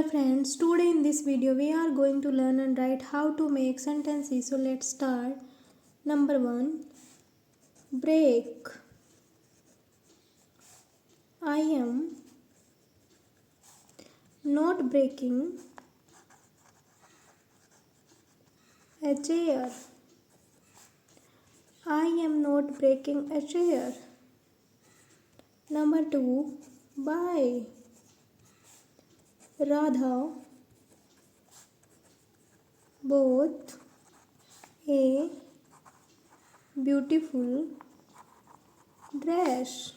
Hello friends, today in this video we are going to learn and write how to make sentences. So let's start. Number 1. Break. I am not breaking a chair. I am not breaking a chair. Number 2. Buy. Radha bought a beautiful dress.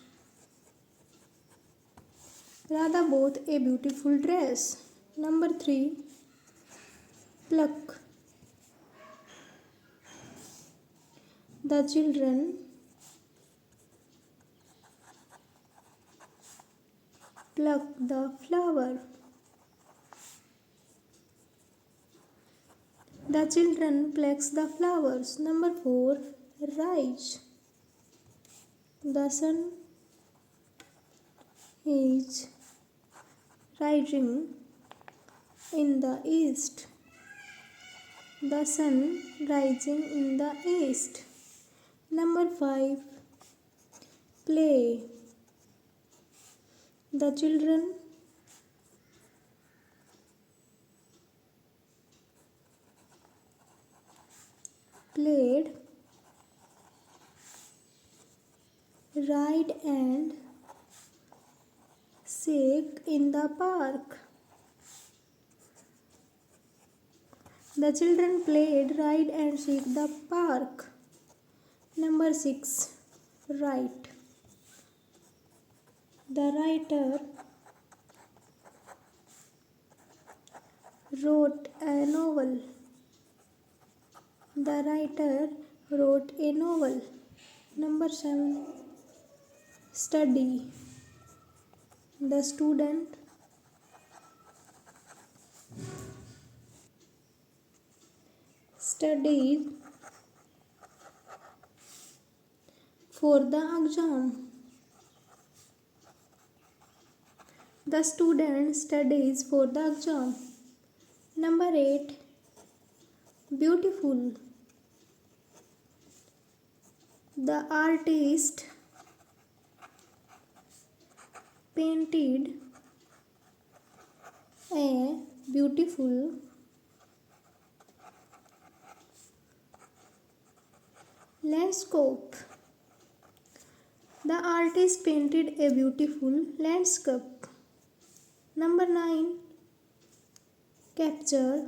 Radha bought a beautiful dress. Number 3. Pluck. The children pluck the flower. The children plucks the flowers. Number 4. Rise. The sun is rising in the east. The sun rising in the east. Number 5. Play. The children played, ride and seek in the park. The children played, ride and seek the park. Number 6. Write. The writer wrote a novel. The writer wrote a novel. Number 7. Study. The student studied for the exam. The student studies for the exam. Number 8. Beautiful. The artist painted a beautiful landscape. The artist painted a beautiful landscape. Number 9. Capture.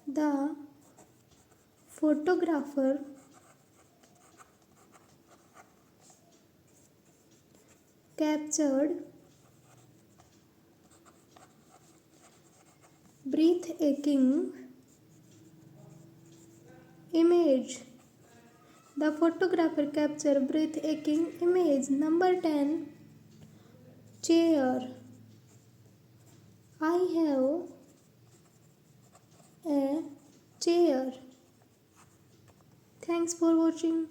The photographer captured breathtaking image. The photographer captured breathtaking image. Number 10. Chair. I have a chair. Thanks for watching.